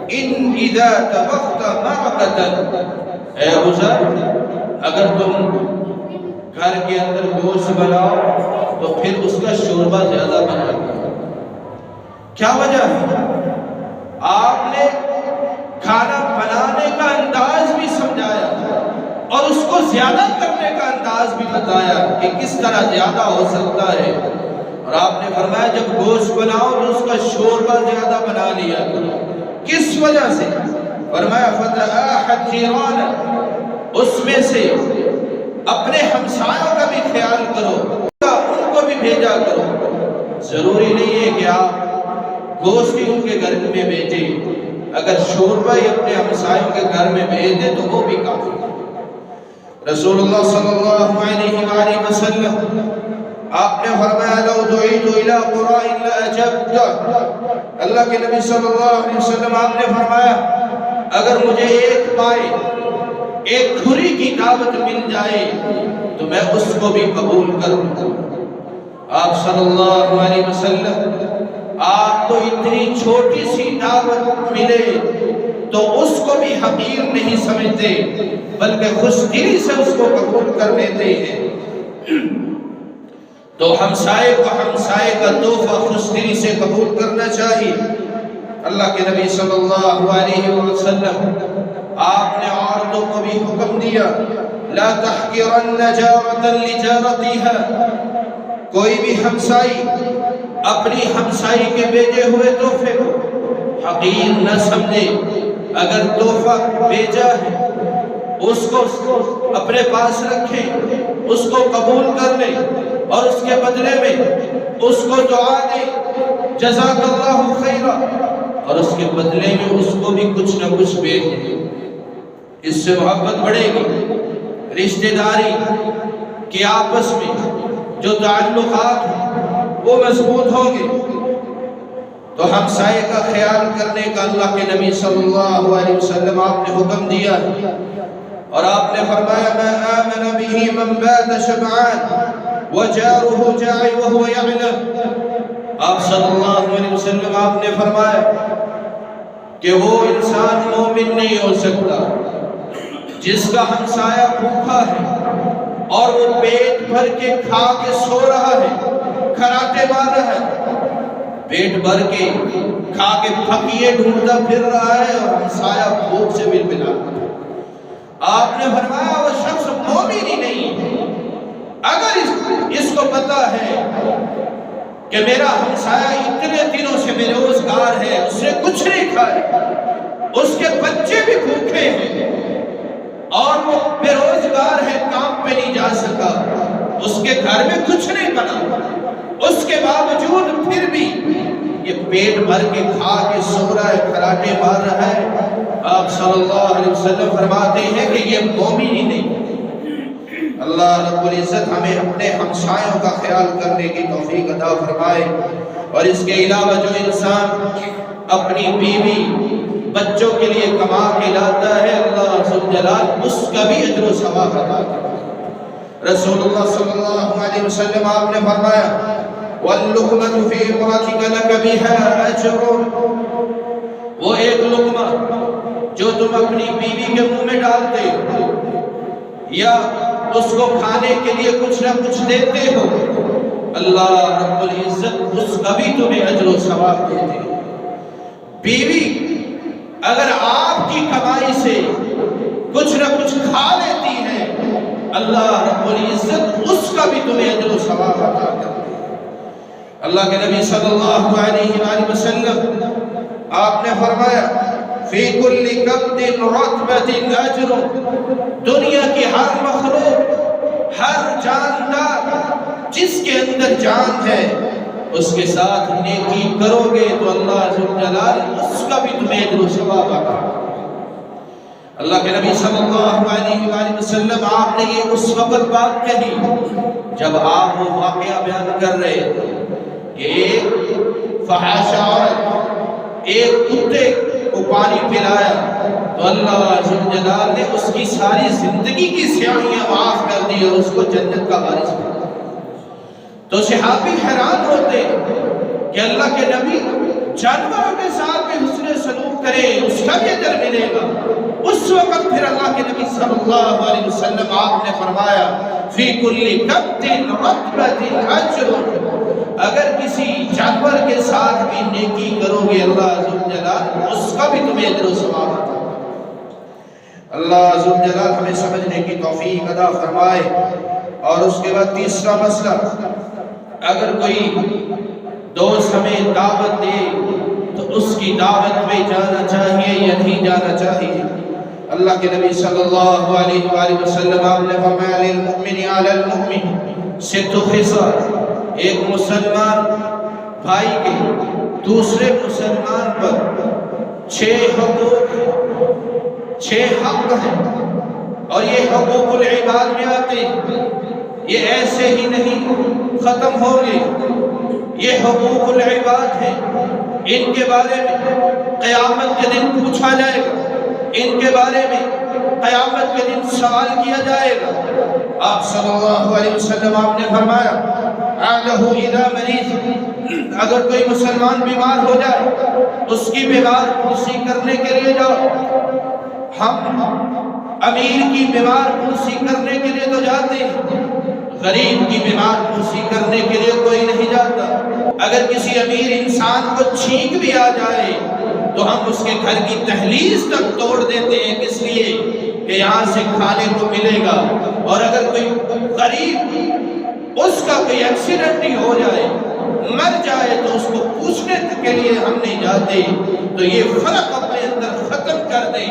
ان اذا طبخت معقتا، اے ابو ذر اگر تم گھر کے اندر گوشت بناؤ تو پھر اس کا شوربہ زیادہ بنا دو۔ کیا وجہ ہے؟ آپ نے کھانا بنانے کا انداز بھی سمجھایا اور اس کو زیادہ کرنے کا انداز بھی بتایا کہ کس طرح زیادہ ہو سکتا ہے۔ اور آپ نے فرمایا جب گوشت بناؤ تو اس کا شوربہ زیادہ بنا لیا کرو۔ کس وجہ سے؟ فرمایا فَتَآحَتْ جِيرَانَ، اس میں سے اپنے ہمسایوں کا بھی خیال کرو، ان کو بھی بھیجا کرو۔ ضروری نہیں ہے کہ آپ گوشت ہی ان کے گھر میں بھیجیں، اگر شوربہ ہی اپنے ہمسایوں کے گھر میں بھیج دے تو وہ بھی کافی ہے۔ رسول اللہ صلی اللہ علیہ وآلہ وسلم آپ نے فرمایا لو دعیت الى قراء لأجبت، اللہ کے نبی صلی اللہ علیہ وسلم آپ نے فرمایا اگر مجھے ایک پائے ایک کھری کی دعوت مل جائے تو میں اس کو بھی قبول کروں گا۔ آپ صلی اللہ علیہ وسلم آپ کو اتنی چھوٹی سی دعوت ملے تو اس کو بھی حقیر نہیں سمجھتے بلکہ خوش دلی سے اس کو قبول کر لیتے ہیں۔ تو ہمسائے کو ہمسائے کا تحفہ خوش دلی سے قبول کرنا چاہیے۔ اللہ کے نبی صلی اللہ علیہ وسلم آپ نے عورتوں کو بھی حکم دیا لا تحقرن جارة لجارتها، کوئی بھی ہمسائی اپنی ہمسائی کے بھیجے ہوئے تحفے کو حقیر نہ سمجھے۔ اگر تحفہ بھیجا ہے اس کو اپنے پاس رکھیں، اس کو قبول کر لیں اور اس کے بدلے میں اس کو دعا دیں جزاک اللہ خیرا، اور اس کے بدلے میں اس کو بھی کچھ نہ کچھ بھیجیں۔ اس سے محبت بڑھے گی، رشتہ داری کے آپس میں جو تعلقات ہیں وہ مضبوط ہوں گے۔ تو ہمسائے کا خیال کرنے کا اللہ کے نبی صلی اللہ علیہ وسلم آپ نے حکم دیا ہے، اور آپ نے فرمایا ما آمن به من بات شبعان وجاره جائع وهو يعلم۔ آپ صلی اللہ علیہ وسلم آپ نے فرمایا کہ وہ انسان مومن نہیں ہو سکتا جس کا ہمسایہ بھوکا ہے اور وہ پیٹ بھر کے کھا کے سو رہا ہے، کھراٹے مار رہا ہے، پیٹ بھر کے کھا کے پھکیے ڈھونڈتا پھر رہا ہے اور ہمسایہ بھوک سے بلبلا رہا ہے۔ آپ نے فرمایا وہ شخص مومن ہی نہیں ہے۔ اگر اس کو پتا ہے کہ میرا ہمسایہ اتنے دنوں سے بے روزگار ہے، اس نے کچھ نہیں کھایا، اس کے بچے بھی بھوکے ہیں اور وہ بے روزگار ہے، کام پہ نہیں جا سکا، اس کے گھر میں کچھ نہیں بنا، اس کے باوجود پھر بھی یہ پیٹ بھر کے کھا کے سو رہا ہے، کھراٹے مار رہا ہے، آپ صلی اللہ علیہ وسلم فرماتے ہیں کہ یہ مومن ہی نہیں۔ اللہ رب العزت ہمیں اپنے ہمسایوں کا خیال کرنے کی توفیق عطا فرمائے، اور اس کے علاوہ جو انسان اپنی بیوی بچوں کے لیے کما کے لاتا ہے، اللہ ذوالجلال اس کا بھی اجر و ثواب عطا کرتا ہے۔ رسول اللہ صلی اللہ علیہ وسلم آپ نے فرمایا وَاللُّقْمَةُ فِي امْرَأَتِكَ لَكَ بِهَا أَجْرٌ، وہ ایک لقمہ جو تم اپنی بیوی کے منہ میں ڈالتے ہو یا اس کو کھانے کے لیے کچھ نہ کچھ دیتے ہو، اللہ رب العزت اس کا بھی تمہیں اجر و ثواب دیتے ہیں۔ بیوی اگر آپ کی کمائی سے کچھ نہ کچھ کھا لیتی ہے، اللہ رب العزت اس کا بھی تمہیں اجر و ثواب عطا کرتے ہیں۔ اللہ کے نبی صلی اللہ علیہ وآلہ وسلم آپ نے فرمایا فی کل کبد رطبۃ اجر، دنیا کی ہر مخلوق، ہر جاندار جس کے اندر جان ہے اس کے ساتھ نیکی کرو گے تو اللہ ذوالجلال اس کا بھی تمہیں اجر و ثواب عطا کرے۔ اللہ کے نبی صلی اللہ علیہ وآلہ وسلم آپ نے یہ اس وقت بات کہی جب آپ وہ واقعہ بیان کر رہے تھے کہ ایک فحاشہ عورت ایک کتے کو پانی پلایا تو اللہ ذوالجلال نے اس کی ساری زندگی کی سیاہیاں معاف کر دی اور اس کو جنت کا وارث بنا۔ تو صحابی حیران ہوتے کہ اللہ کے نبی جانوروں کے ساتھ بھی حسن سلوک کرے اس کا بھی اجر ملے گا۔ اس وقت پھر اللہ کے نبی صلی اللہ علیہ وسلم آپ نے فرمایا فی کل کبد رطبۃ اجر، اگر کسی جانور کے ساتھ بھی نیکی کرو گے اللہ ذوالجلال اس کا بھی تمہیں اجر و ثواب عطا کرے۔ اللہ ذوالجلال ہمیں سمجھنے کی توفیق عطا فرمائے۔ اور اس کے بعد تیسرا مسئلہ، اگر کوئی دوست ہمیں دعوت دے تو اس کی دعوت پہ جانا چاہیے یا نہیں جانا چاہیے۔ اللہ کے نبی صلی اللہ علیہ وآلہ وسلم آپ نے فرمایا للمؤمن علی المؤمن ست خصال، ایک مسلمان بھائی کے دوسرے مسلمان پر 6 حقوق ہیں، 6 حق ہیں، اور یہ حقوق العباد میں آتے ہیں، یہ ایسے ہی نہیں ختم ہوں گے، یہ حقوق العباد ہیں، ان کے بارے میں قیامت کے دن پوچھا جائے گا، ان کے بارے میں قیامت کے دن سوال کیا جائے گا۔ آپ صلی اللہ علیہ وسلم آپ نے فرمایا عَادَهُ إِذَا مَرِيض، اگر کوئی مسلمان بیمار ہو جائے اس کی بیمار پرسی کرنے کے لیے جاؤ۔ ہم امیر کی بیمار پرسی کرنے کے لیے تو جاتے ہیں، غریب کی بیمار پرسی کرنے کے لیے کوئی نہیں جاتا۔ اگر کسی امیر انسان کو چھینک بھی آ جائے تو ہم اس کے گھر کی دہلیز تک توڑ دیتے ہیں، اس لیے کہ یہاں سے کھانے کو ملے گا، اور اگر کوئی غریب اس کا کوئی ایکسیڈنٹ ہی ہو جائے، مر جائے، تو اس کو پوچھنے کے لیے ہم نہیں جاتے، تو یہ فرق اپنے اندر ختم کر دیں۔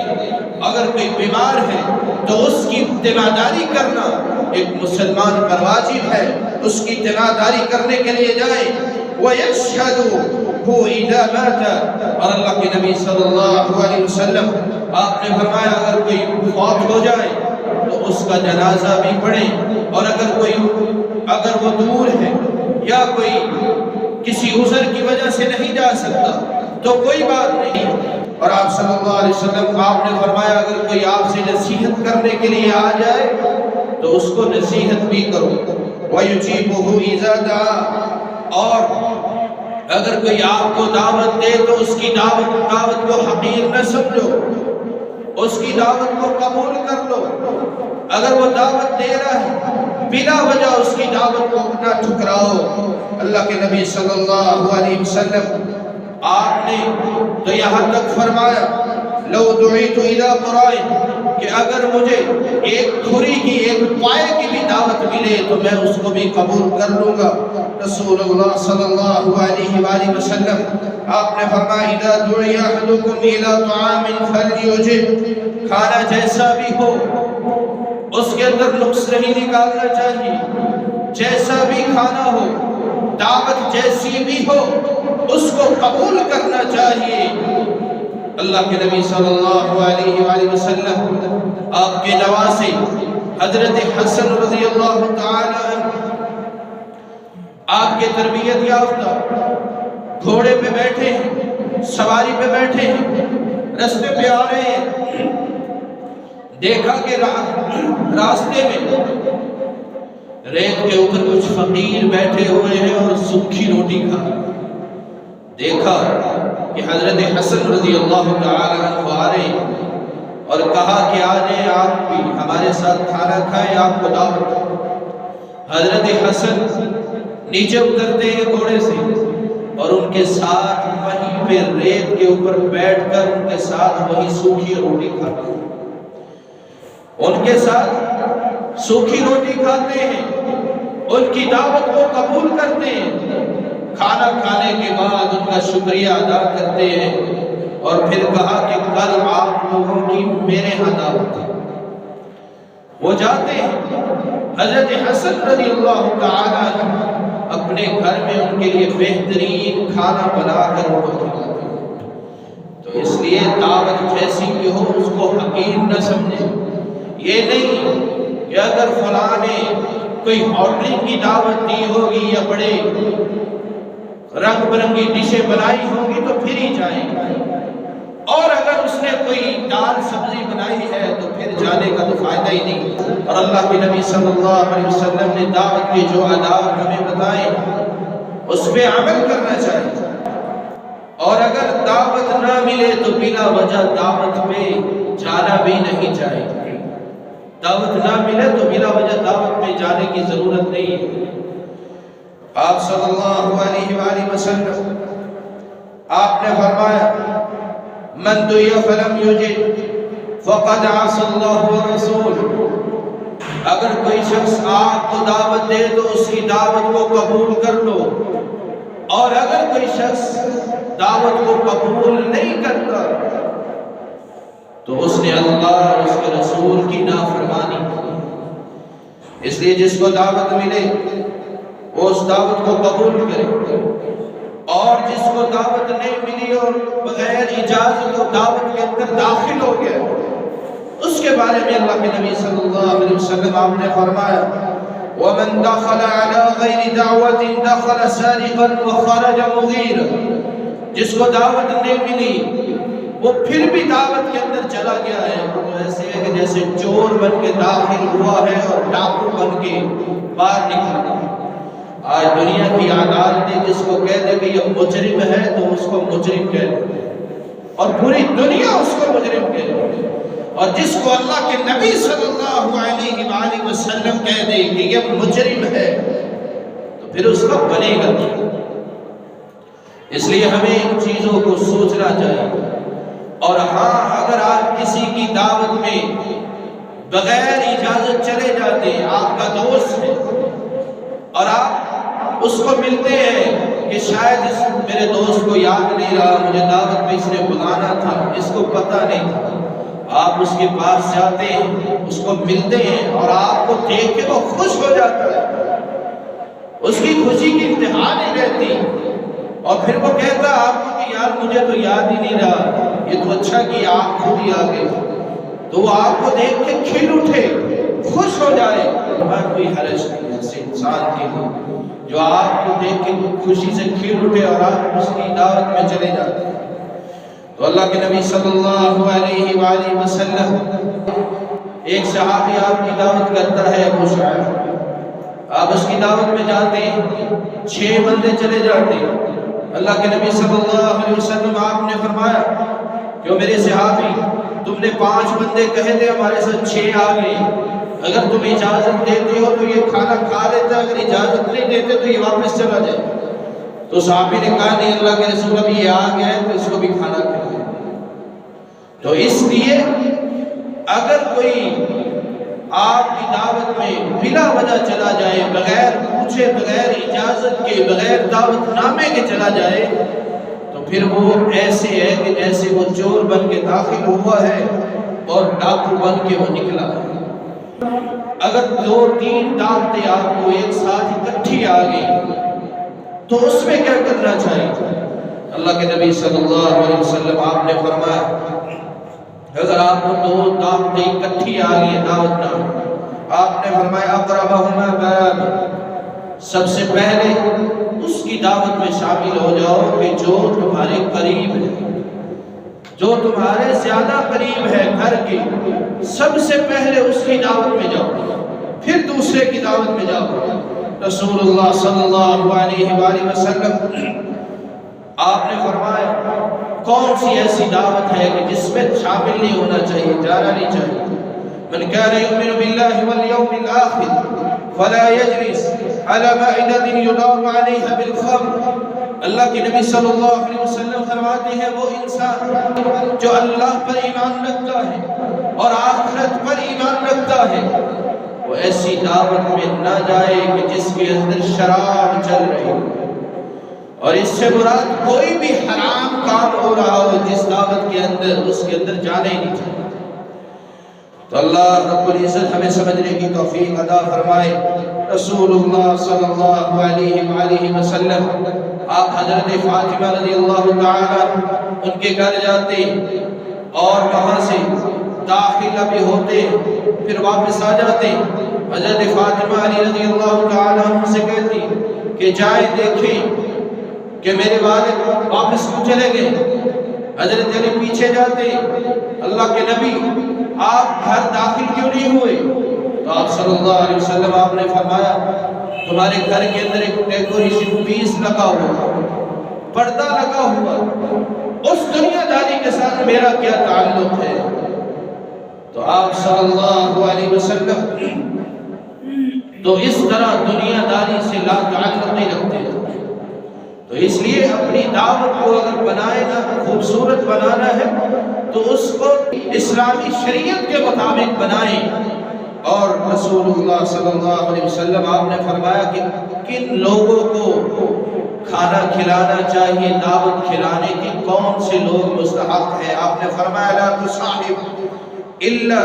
اگر کوئی بیمار ہے تو اس کی تیمارداری کرنا ایک مسلمان پر واجب ہے، اس کی تیمارداری کرنے کے لیے جائیں۔ وَيَشْهَدُ إِذَا مَاتَ، اور اللہ کے نبی صلی اللہ علیہ وسلم آپ نے فرمایا اگر کوئی فوت ہو جائے تو اس کا جنازہ بھی پڑھیں، اور اگر وہ دور ہے یا کوئی کسی عذر کی وجہ سے نہیں جا سکتا تو کوئی بات نہیں۔ اور آپ صلی اللہ علیہ وسلم آپ نے فرمایا اگر کوئی آپ سے نصیحت کرنے کے لیے آ جائے تو اس کو نصیحت بھی کرو۔ وَيُجِيبُهُ إِذَا دَعَا، اور اگر کوئی آپ کو دعوت دے تو اس کی دعوت کو حقیر نہ سمجھو، اس کی دعوت کو قبول کر لو۔ اگر وہ دعوت دے رہا ہے بلا وجہ اس کی دعوت کو نہ ٹھکراؤ۔ اللہ کے نبی صلی اللہ علیہ وسلم آپ نے تو یہاں تک فرمایا لو دعیت الی قرائن، کہ اگر مجھے ایک کھری کی ایک پائے کی بھی دعوت ملے تو میں اس کو بھی قبول کر لوں گا۔ رسول اللہ صلی اللہ علیہ وآلہ وسلم آپ نے فرمایا اذا دعی احدکم الی طعام فلیجب، کھانا جیسا بھی ہو اس کے اندر نقص نہیں نکالنا چاہیے، جیسا بھی کھانا ہو، دعوت جیسی بھی ہو، اس کو قبول کرنا چاہیے۔ اللہ کے نبی صلی اللہ علیہ وآلہ وسلم آپ کے نواسے حضرت حسن رضی اللہ تعالی عنہ آپ کے تربیت یافتہ گھوڑے پہ بیٹھے ہیں، سواری پہ بیٹھے ہیں، راستے پہ آ رہے ہیں، دیکھا کہ راستے میں ریت کے اوپر کچھ فقیر بیٹھے ہوئے ہیں اور سوکھی روٹی کھا رہے ہیں۔ دیکھا کہ حضرت حسن رضی اللہ تعالی عنہ آ رہے ہیں اور کہا کہ آجائیں آپ بھی ہمارے ساتھ کھانا کھائیں، آپ کو دعوت ہے۔ حضرت حسن نیچے اترتے ہیں گھوڑے سے اور ان کے ساتھ وہیں پہ ریت کے اوپر بیٹھ کر ان کے ساتھ وہی سوکھی روٹی کھاتے ہیں، ان کے ساتھ سوکھی روٹی کھاتے ہیں، ان کی دعوت کو قبول کرتے ہیں، کھانا کھانے کے بعد ان کا شکریہ ادا کرتے ہیں، اور پھر کہا کہ کل آپ لوگوں کی میرے ہاں دعوت ہے۔ وہ جاتے ہیں، حضرت حسن رضی اللہ تعالی عنہ اپنے گھر میں ان کے لیے بہترین کھانا بنا کر ان کو کھلاتے ہیں۔ تو اس لیے دعوت جیسی بھی ہو اس کو حقیر نہ سمجھیں۔ یہ نہیں کہ اگر فلاں نے کوئی ہوٹلنگ کی دعوت دی ہوگی یا بڑے رنگ برنگی ڈشیں بنائی ہوں گی تو پھر ہی جائیں، اور اگر اس نے کوئی دال سبزی بنائی ہے تو پھر جانے کا تو فائدہ ہی نہیں۔ اور اللہ کے نبی صلی اللہ علیہ وسلم نے دعوت کے جو آداب ہمیں بتائے اس پہ عمل کرنا چاہیے، اور اگر دعوت نہ ملے تو بلا وجہ دعوت پہ جانا بھی نہیں چاہیے۔ دعوت نہ ملے تو بلا وجہ دعوت میں جانے کی ضرورت نہیں ہے۔ آپ صلی اللہ علیہ وآلہ وسلم آپ نے فرمایا من دعی فلم یجب فقد عصى اللہ ورسولہ، اگر کوئی شخص آپ کو دعوت دے تو اس کی دعوت کو قبول کر لو، اور اگر کوئی شخص دعوت کو قبول نہیں کرتا تو اس نے اللہ اور اس کے رسول کی نافرمانی کی۔ اس لیے جس کو دعوت ملے وہ اس دعوت کو قبول کرے، اور جس کو دعوت نہیں ملی اور بغیر اجازت و دعوت کے اندر داخل ہو گیا اس کے بارے میں اللہ کے نبی صلی اللہ علیہ وسلم آپ نے فرمایا وَمَن دَخَلَ عَلَى غَيْرِ دَعْوَةٍ دَخَلَ سَارِقًا وَخَرَجَ مُغِيرًا، جس کو دعوت نہیں ملی وہ پھر بھی دعوت کے اندر چلا گیا ہے، وہ تو ایسے ہے کہ جیسے چور بن کے داخل ہوا ہے اور ڈاکو بن کے باہر نکلا۔ آج دنیا کی عدالتیں جس کو کہہ دے کہ یہ مجرم ہے تو اس کو مجرم کہہ دے، اور پوری دنیا اس کو مجرم کہہ دے، اور جس کو اللہ کے نبی صلی اللہ علیہ وآلہ وسلم کہہ دے کہ یہ مجرم ہے تو پھر اس کا بنے گا نہیں۔ اس لیے ہمیں ان چیزوں کو سوچنا چاہیے۔ اور ہاں، اگر آپ کسی کی دعوت میں بغیر اجازت چلے جاتے ہیں، آپ کا دوست ہے اور آپ اس کو ملتے ہیں کہ شاید اس میرے دوست کو یاد نہیں رہا، مجھے دعوت میں اس نے بلانا تھا، اس کو پتہ نہیں تھا، آپ اس کے پاس جاتے ہیں، اس کو ملتے ہیں اور آپ کو دیکھ کے وہ خوش ہو جاتا ہے، اس کی خوشی کی انتہا نہیں رہتی، اور پھر وہ کہتا آپ کو کہ یار مجھے تو یاد ہی نہیں رہا، یہ تو اچھا کہ آپ خود ہی آگئے، تو وہ آپ کو دیکھ کے کھل اٹھے، خوش ہو جائے، کوئی حرج نہیں ایسے انسان کے لیے جو آپ کو دیکھ کے خوشی سے کھل اٹھے اور آپ اس کی دعوت میں چلے جاتے ہیں۔ تو اللہ کے نبی صلی اللہ علیہ وآلہ وسلم، ایک صحابی آپ کی دعوت کرتا ہے، ابو شعیب، آپ اس کی دعوت میں جاتے ہیں، 6 بندے چلے جاتے ہیں، اللہ کے نبی صلی اللہ علیہ وسلم آپ نے فرمایا کہ میرے صحابی تم نے 5 بندے کہے تھے، ہمارے ساتھ 6 آ گئے، اگر تم اجازت دیتے ہو تو یہ کھانا کھا لیتا، اگر اجازت نہیں دیتے تو یہ واپس چلا جائے۔ تو صحابی نے کہا نہیں اللہ کے رسول، ابھی یہ آ گیا ہے تو اس کو بھی کھانا کھلائیں۔ تو اس لیے اگر کوئی آپ کی دعوت میں بلا وجہ چلا جائے، بغیر پوچھے، بغیر اجازت کے، بغیر دعوت نامے کے چلا جائے، تو پھر وہ ایسے ہے کہ جیسے وہ چور بن کے داخل ہوا ہے اور ڈاکو بن کے وہ نکلا ہے۔ اگر 2-3 دعوتیں آپ کو ایک ساتھ اکٹھی آ گئی تو اس میں کیا کرنا چاہیے؟ اللہ کے نبی صلی اللہ علیہ وسلم آپ نے فرمایا اگر آپ کو 2 دعوتیں اکٹھی آ گئی دعوت نہ، آپ نے فرمایا اقربہما باب، سب سے پہلے اس کی دعوت میں شامل ہو جاؤ کہ جو تمہارے قریب ہے، جو تمہارے زیادہ قریب ہے گھر کے، سب سے پہلے اس کی دعوت میں جاؤ، پھر دوسرے کی دعوت میں جاؤ۔ رسول اللہ صلی اللہ علیہ وآلہ وسلم آپ نے فرمایا کون سی ایسی دعوت ہے کہ جس میں شامل نہیں ہونا چاہیے، جانا نہیں چاہیے؟ من كان يؤمن بالله واليوم الآخر فلا يجلس على مائدة يدار عليها بالخمر۔ اللہ کے نبی صلی اللہ علیہ وسلم فرماتے ہیں وہ انسان جو اللہ پر ایمان رکھتا ہے اور آخرت پر ایمان رکھتا ہے، وہ ایسی دعوت میں نہ جائے کہ جس کے اندر شراب چل رہی ہو، اور اس سے مراد کوئی بھی حرام کام ہو رہا ہو جس دعوت کے اندر، اس کے اندر جانے ہی نہیں چاہیے۔ تو اللہ رب العزت ہمیں سمجھنے کی توفیق عطا فرمائے۔ رسول اللہ صلی اللہ علیہ وآلہ وسلم آپ حضرت فاطمہ رضی اللہ تعالیٰ ان کے گھر جاتے اور وہاں سے داخل بھی ہوتے پھر واپس آ جاتے، حضرت فاطمہ علی رضی اللہ تعالیٰ عنہ سے کہتی کہ جائے دیکھیں کہ میرے والد واپس کیوں چلے گئے۔ حضرت علی پیچھے جاتے، اللہ کے نبی آپ گھر داخل کیوں نہیں ہوئے؟ تو آپ صلی اللہ علیہ وسلم آپ نے فرمایا تمہارے گھر کے اندر ایک ڈیکوریشن پیس لگا ہوا، پردہ لگا ہوا، اس دنیا داری کے ساتھ میرا کیا تعلق ہے؟ تو آپ صلی اللہ علیہ وسلم تو اس طرح دنیا داری سے لا تعلق نہیں رکھتے۔ تو اس لیے اپنی دعوت کو اگر بنائے نا، خوبصورت بنانا ہے تو اس کو اسلامی شریعت کے مطابق بنائیں۔ اور رسول اللہ صلی اللہ علیہ وسلم آپ نے فرمایا کہ کن لوگوں کو کھانا کھلانا چاہیے، دعوت کھلانے کے کون سے لوگ مستحق ہیں۔ آپ نے فرمایا لا تصاحب الا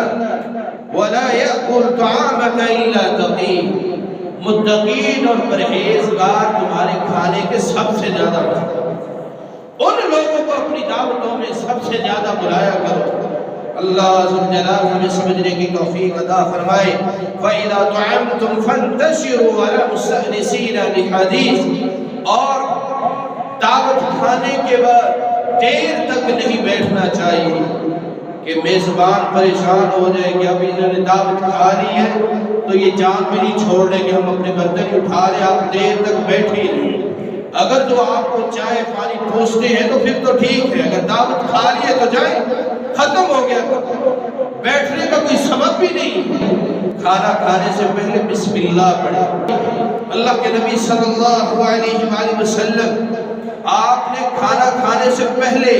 ولا يأكل طعامك الا تقي، متقین اور پرہیزگار تمہارے کھانے کے سب سے زیادہ مستحق، ان لوگوں کو اپنی دعوتوں میں سب سے زیادہ بلایا کرو۔ اللہ ذو جلال ہمیں سمجھنے کی توفیق عطا فرمائے۔ وَإِذَا طُعِمْتُمْ فَانْتَشِرُوا وَلَا مُسْتَأْنِسِينَ لِحَدِيثٍ، اور دعوت کھانے کے بعد دیر تک نہیں بیٹھنا چاہیے کہ میزبان پریشان ہو جائے کہ ابھی انہوں نے دعوت کھا لی ہے تو یہ جان بھی نہیں چھوڑ رہے کہ ہم اپنے برتن اٹھا لیں، آپ دیر تک بیٹھے رہیں۔ اگر تو آپ کو چائے پانی پوچھتے ہیں تو پھر تو ٹھیک ہے، اگر دعوت کھا لیے تو جائیں، ختم ہو گیا، بیٹھنے کا کوئی سبب بھی نہیں۔ کھانا کھانے سے پہلے بسم اللہ پڑھیں۔ اللہ کے نبی صلی اللہ علیہ وآلہ وسلم آپ نے کھانا کھانے سے پہلے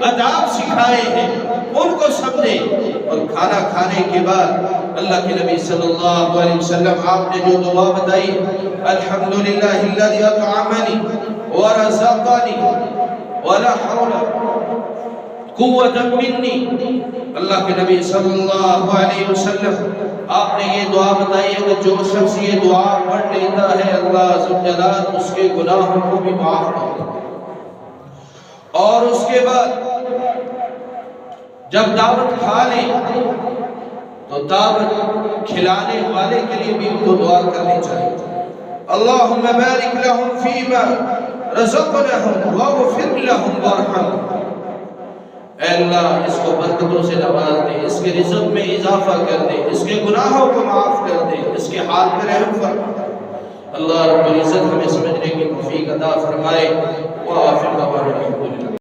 آداب سکھائے ہیں، ان کو سمجھیں۔ اور کھانا کھانے کے بعد اللہ کے نبی صلی اللہ علیہ وسلم آپ نے جو دعا بتائی، الحمدللہ الذی اطعمنی ورزقنی ولا حول قوت منی، اللہ کے نبی صلی اللہ علیہ وسلم آپ نے یہ دعا بتائی ہے کہ جو شخص یہ دعا پڑھ لیتا ہے اللہ عز و جلال اس کے گناہوں کو بھی معاف کر دیتا ہے۔ اور اس کے بعد جب دعوت کھا لیں تو دعوت کھلانے والے کے لیے بھی ان کو دعا کرنی چاہیے، اللہم بارک لہم فیما رزقناہم واغفر لہم وارحمہم، اے اللہ اس کو برکتوں سے نواز دے، اس کے رزق میں اضافہ کر دے، اس کے گناہوں کو معاف کر دے، اس کے حال پر رحم فرما۔ اللہ رب العزت ہمیں سمجھنے کی توفیق عطا فرمائے۔ وآخر دعوانا الحمدللہ۔